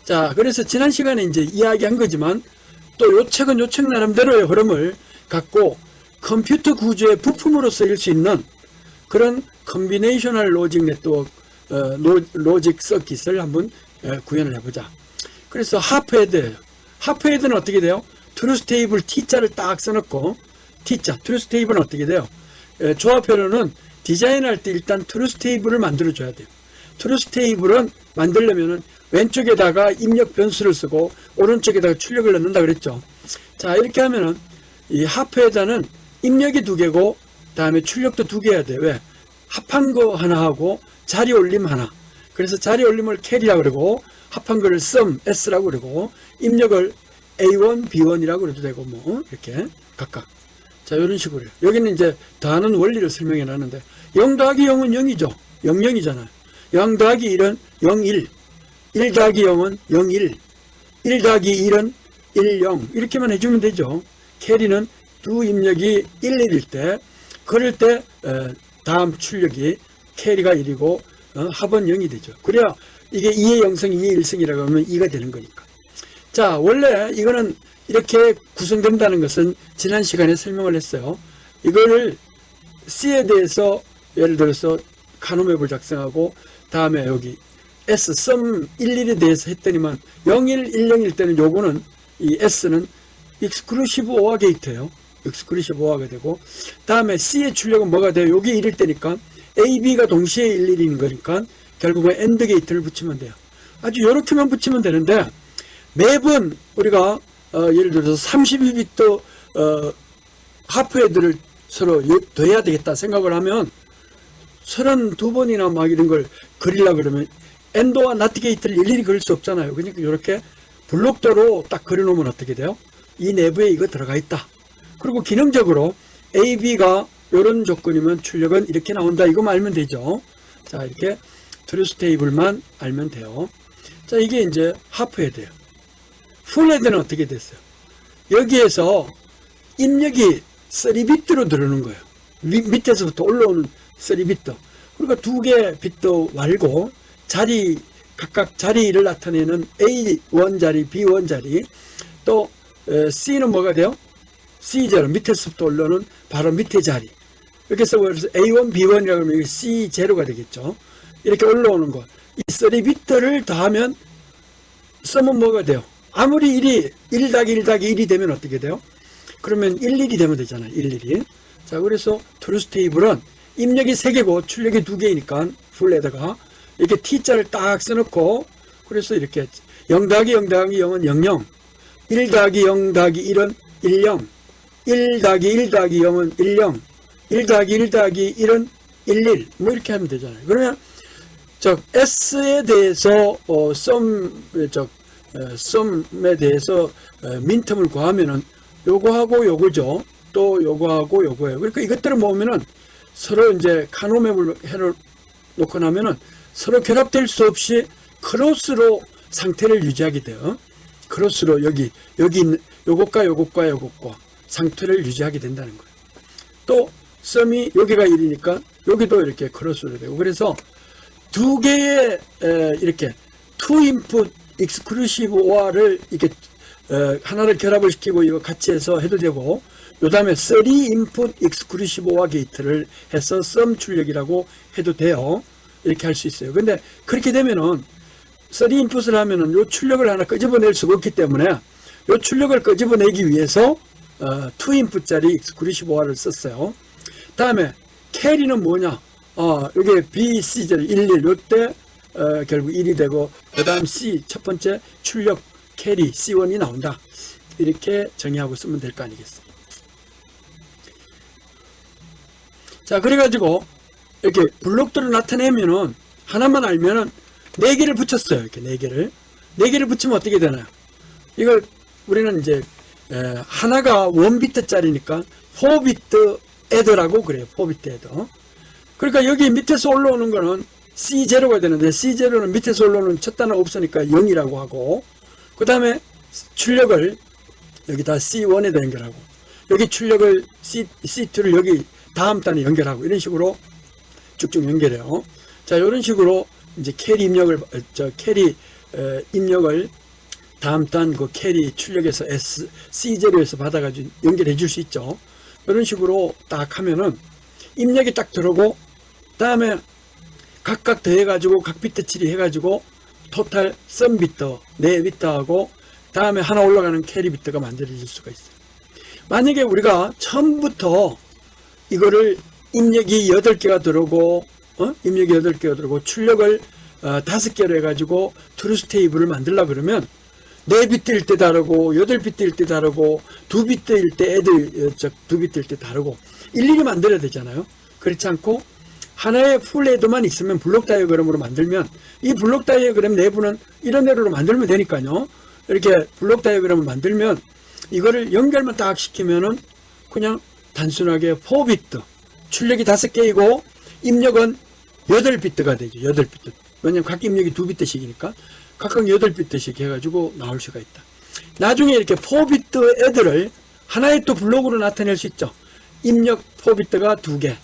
자, 그래서 지난 시간에 이제 이야기한 거지만 또 요 책은 요 책 나름대로의 흐름을 갖고 컴퓨터 구조의 부품으로 쓰일 수 있는 그런 컨비네이셔널 로직 네트워크, 로직 서킷을 한번 구현을 해보자. 그래서 하프헤드예요. 하프헤드는 어떻게 돼요? 트루스 테이블 T자를 딱 써놓고 T자, 트루스 테이블은 어떻게 돼요? 조합회로는 디자인할 때 일단 트루스 테이블을 만들어줘야 돼요. 트루스 테이블은 만들려면은 왼쪽에다가 입력 변수를 쓰고 오른쪽에다가 출력을 넣는다 그랬죠. 자, 이렇게 하면은 이 하프헤드는 입력이 2개고 다음에 출력도 2개 해야 돼. 왜? 합한 거 하나 하고 자리 올림 하나. 그래서 자리 올림을 캐리라고 그러고 합한 거를 sum S라고 그러고 입력을 A1, B1이라고 그래도 되고 뭐 이렇게 각각. 자, 이런 식으로 해요. 여기는 이제 더하는 원리를 설명해 놨는데 0 더하기 0은 0이죠. 0, 0이잖아요. 0 더하기 1은 0, 1. 1 더하기 0은 0, 1. 1 더하기 1은 1, 0. 이렇게만 해주면 되죠. 캐리는 두 입력이 1, 1일 때 그럴 때 다음 출력이 캐리가 1이고 합은 0이 되죠. 그래야 이게 2의 0승, 2의 1승이라고 하면 2가 되는 거니까. 자, 원래 이거는 이렇게 구성된다는 것은 지난 시간에 설명을 했어요. 이거를 C에 대해서 예를 들어서 카노맵을 작성하고 다음에 여기 S, sum 11에 대해서 했더니만 01, 10일 때는 요거는 이 S는 exclusive OR 게이트예요. exclusive OR가 되고 다음에 C의 출력은 뭐가 돼요? 여기 1일 때니까 A, B가 동시에 11인 거니까 결국은 AND 게이트를 붙이면 돼요. 아주 요렇게만 붙이면 되는데 매번 우리가 예를 들어서 32비트 하프헤드를 서로 더해야 되겠다 생각을 하면 32번이나 막 이런 걸 그리려고 그러면 AND와 NOT 게이트를 일일이 그릴 수 없잖아요. 그러니까 이렇게 블록도로 딱 그려놓으면 어떻게 돼요? 이 내부에 이거 들어가 있다. 그리고 기능적으로 A, B가 이런 조건이면 출력은 이렇게 나온다. 이거만 알면 되죠. 자, 이렇게 트루스 테이블만 알면 돼요. 자, 이게 이제 하프헤드예요. 풀헤드는 어떻게 됐어요? 여기에서 입력이 3비트로 들어오는 거예요. 밑에서부터 올라오는 3비트. 그러니까 2개 비트 말고 자리, 각각 자리를 나타내는 A1 자리, B1 자리, 또 C는 뭐가 돼요? C0, 밑에서부터 올라오는 바로 밑에 자리. 이렇게 해서 A1, B1이라고 하면 C0가 되겠죠. 이렇게 올라오는 거. 이 3비트를 더하면 sum은 뭐가 돼요? 아무리 1이 1 더하기 1 더하기 1이 되면 어떻게 돼요? 그러면 11이 되면 되잖아요. 11이. 자, 그래서 트루스 테이블은 입력이 3개고 출력이 2개이니까 풀헤드가 이렇게 T자를 딱 써놓고 그래서 이렇게 0 더하기 0 더하기 0은 00, 1 더하기 0 더하기 1은 10, 1 더하기 1 더하기 0은 10, 1 더하기 1 더하기 1은 11, 뭐 이렇게 하면 되잖아요. 그러면 S에 대해서 sum에 대해서 민텀을 구하면은 요거하고 요거죠. 또 요거하고 요거예요. 그러니까 이것들을 모으면은 서로 이제 카노맵을 해놓고 나면은 서로 결합될 수 없이 크로스로 상태를 유지하게 돼요. 크로스로 여기 있는 요것과 요것과 요것과 상태를 유지하게 된다는 거예요. 또 sum이 여기가 1이니까 여기도 이렇게 크로스로 되고 그래서 두 개의 이렇게 투 인풋 익스클루시브 OR를 이렇게 하나를 결합을 시키고 이거 같이 해서 해도 되고 요 다음에 3 인풋 익스클루시브 OR 게이트를 해서 sum 출력이라고 해도 돼요. 이렇게 할 수 있어요. 근데 그렇게 되면은 3 인풋을 하면은 요 출력을 하나 끄집어낼 수가 없기 때문에 요 출력을 끄집어내기 위해서 2 인풋짜리 익스클루시브 OR를 썼어요. 다음에 캐리는 뭐냐? 여기 B, C, 1, 1 요때 결국 1이 되고 그 다음 C 첫 번째 출력 캐리 C1이 나온다. 이렇게 정의하고 쓰면 될 거 아니겠어요. 자, 그래가지고 이렇게 블록들을 나타내면은 하나만 알면은 4개를 붙였어요. 이렇게 4개를. 4개를 붙이면 어떻게 되나요? 이걸 우리는 이제 하나가 1비트짜리니까 4비트 애더라고 그래요. 4비트 애더. 그러니까 여기 밑에서 올라오는 거는 C0가 되는데 C0는 밑에서 올라오는 첫 단어 없으니까 0이라고 하고 그 다음에 출력을 여기다 C1에다 연결하고 여기 출력을 C2를 여기 다음 단에 연결하고 이런 식으로 쭉쭉 연결해요. 자, 이런 식으로 이제 캐리 입력을 캐리 입력을 다음 단 그 캐리 출력에서 C0에서 받아가지고 연결해 줄 수 있죠. 이런 식으로 딱 하면은 입력이 딱 들어오고, 다음에 각각 더해가지고 각 비트 처리해가지고 토탈 썸 비트 4비트하고 다음에 하나 올라가는 캐리 비트가 만들어질 수가 있어요. 만약에 우리가 처음부터 이거를 입력이 8개가 들어오고 입력이 8개가 들어오고 출력을 5개로 해가지고 트루스 테이블을 만들려고 그러면 4비트일 때 다르고 8비트일 때 다르고 2비트일 때 2비트일 때 다르고 일일이 만들어야 되잖아요. 그렇지 않고 하나의 풀 헤더만 있으면 블록 다이어그램으로 만들면 이 블록 다이어그램 내부는 이런 애로 만들면 되니까요. 이렇게 블록 다이어그램을 만들면 이거를 연결만 딱 시키면은 그냥 단순하게 4비트 출력이 5개이고 입력은 8비트가 되죠. 8비트. 왜냐면 각 입력이 2비트씩이니까 각각 8비트씩 해가지고 나올 수가 있다. 나중에 이렇게 4비트 애들을 하나의 또 블록으로 나타낼 수 있죠. 입력 4비트가 2개,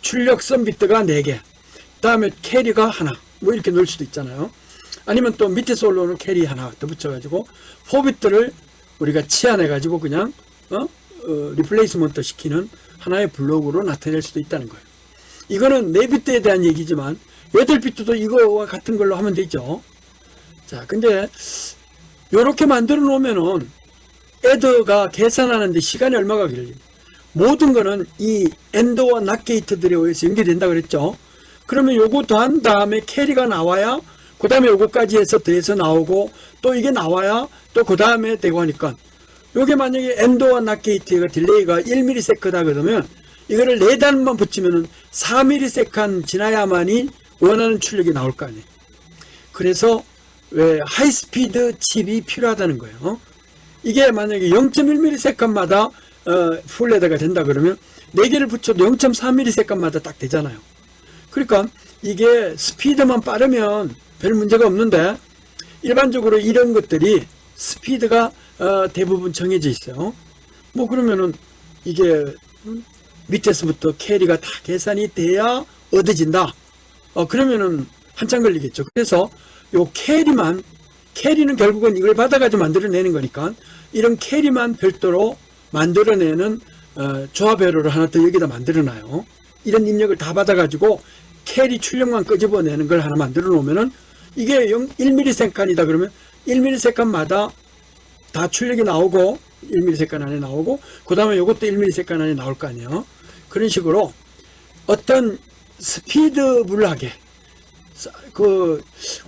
출력 썸비트가 4개, 다음에 캐리가 하나, 뭐 이렇게 넣을 수도 있잖아요. 아니면 또 밑에서 올라오는 캐리 하나 더 붙여가지고 4비트를 우리가 치환해가지고 그냥 리플레이스먼트 시키는 하나의 블록으로 나타낼 수도 있다는 거예요. 이거는 4비트에 대한 얘기지만 8비트도 이거와 같은 걸로 하면 되죠. 자, 근데 요렇게 만들어 놓으면은 애더가 계산하는데 시간이 얼마가 걸립니다. 모든 거는 이 엔더와 낫 게이트들에 의해서 연결된다 그랬죠. 그러면 요거 더한 다음에 캐리가 나와야 그 다음에 요거까지 해서 더해서 나오고 또 이게 나와야 또 그 다음에 되고 하니까 요게 만약에 엔더와 낫 게이트가 딜레이가 1ms다 그러면 이거를 4단만 붙이면은 4ms 지나야만이 원하는 출력이 나올 거 아니에요. 그래서 왜 하이스피드 칩이 필요하다는 거예요. 이게 만약에 0.1ms마다 풀레더가 된다 그러면 4개를 붙여도 0.4ms마다 딱 되잖아요. 그러니까 이게 스피드만 빠르면 별 문제가 없는데 일반적으로 이런 것들이 스피드가 대부분 정해져 있어요. 뭐 그러면은 이게 밑에서부터 캐리가 다 계산이 돼야 얻어진다. 그러면은 한참 걸리겠죠. 그래서 요 캐리는 결국은 이걸 받아가지고 만들어내는 거니까 이런 캐리만 별도로 만들어내는 조합회로를 하나 더 여기다 만들어놔요. 이런 입력을 다 받아가지고 캐리 출력만 끄집어내는 걸 하나 만들어 놓으면은 이게 1ms이다 그러면 1ms마다 다 출력이 나오고 1ms 안에 나오고 그 다음에 이것도 1ms 안에 나올 거 아니에요. 그런 식으로 어떤 스피드불하게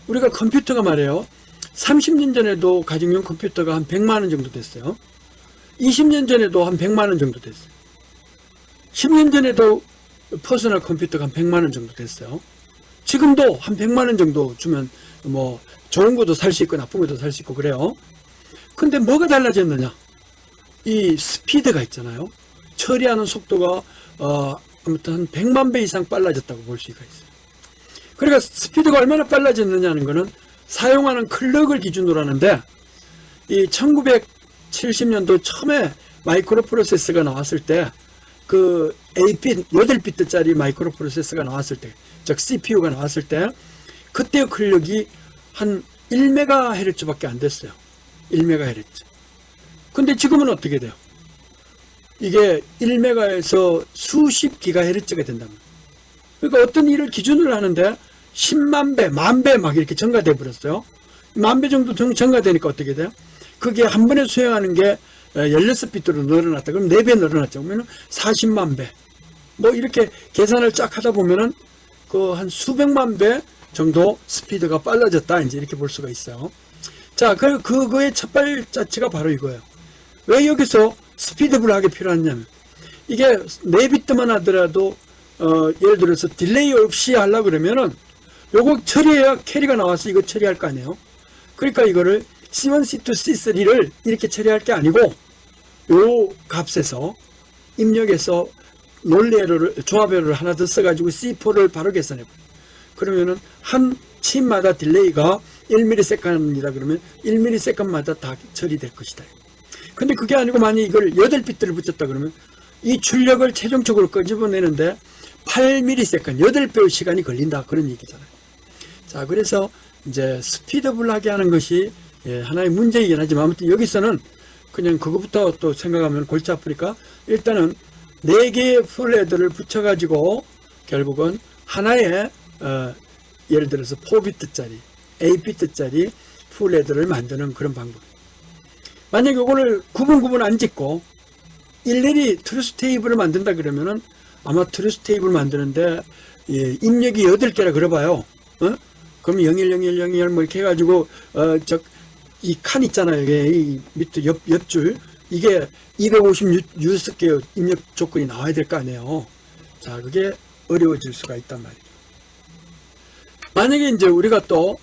우리가 컴퓨터가 말이에요. 30년 전에도 가정용 컴퓨터가 한 100만원 정도 됐어요. 20년 전에도 한 100만원 정도 됐어요. 10년 전에도 퍼스널 컴퓨터가 한 100만원 정도 됐어요. 지금도 한 100만원 정도 주면 뭐 좋은 것도 살 수 있고 나쁜 것도 살 수 있고 그래요. 근데 뭐가 달라졌느냐? 이 스피드가 있잖아요. 처리하는 속도가 아무튼 한 100만 배 이상 빨라졌다고 볼 수가 있어요. 그러니까 스피드가 얼마나 빨라졌느냐는 거는 사용하는 클럭을 기준으로 하는데 이 1970년도 처음에 마이크로 프로세서가 나왔을 때 그 8비트짜리 마이크로 프로세서가 나왔을 때, 즉 CPU가 나왔을 때 그때의 클럭이 한 1MHz 밖에 안 됐어요. 1MHz. 근데 지금은 어떻게 돼요? 이게 1메가에서 수십 기가헤르츠가 된답니다. 그러니까 어떤 일을 기준으로 하는데 10만 배, 만 배 막 이렇게 증가돼 버렸어요. 만 배 정도 증가되니까 어떻게 돼요? 그게 한 번에 수행하는 게 16비트로 늘어났다. 그럼 4배 늘어났죠. 그러면 40만 배. 뭐 이렇게 계산을 쫙 하다 보면은 그 한 수백만 배 정도 스피드가 빨라졌다. 이제 이렇게 볼 수가 있어요. 자, 그거의 첫 발자취가 바로 이거예요. 왜 여기서 스피드불하게 필요하냐면 이게 4비트만 하더라도 예를 들어서 딜레이 없이 하려고 그러면은 요거 처리해야 캐리가 나와서 이거 처리할 거 아니에요. 그러니까 이거를 C1, C2, C3를 이렇게 처리할 게 아니고 요 값에서 입력해서 논리 에러를 조합 에러를 하나 더 써가지고 C4를 바로 계산해 버려요. 그러면은 한 칩마다 딜레이가 1ms이다 그러면 1ms마다 다 처리될 것이다. 근데 그게 아니고 만약 이걸 8비트를 붙였다 그러면 이 출력을 최종적으로 끄집어내는데 8ms, 8배의 시간이 걸린다. 그런 얘기잖아요. 자, 그래서 이제 스피드블하게 하는 것이 하나의 문제이긴 하지만 아무튼 여기서는 그냥 그것부터 또 생각하면 골치 아프니까 일단은 4개의 풀헤드를 붙여가지고 결국은 하나의 예를 들어서 4비트짜리 8비트짜리 풀헤드를 만드는 그런 방법. 만약에 이거를 구분 안 짓고 일일이 트루스 테이블을 만든다 그러면은 아마 트루스 테이블 만드는데 입력이 8개라 그래봐요. 그럼 01010 뭐 이렇게 해가지고 이 칸 있잖아요. 이게 이 밑에 옆줄 이게 256개 입력 조건이 나와야 될 거 아니에요. 자, 그게 어려워질 수가 있단 말이죠. 만약에 이제 우리가 또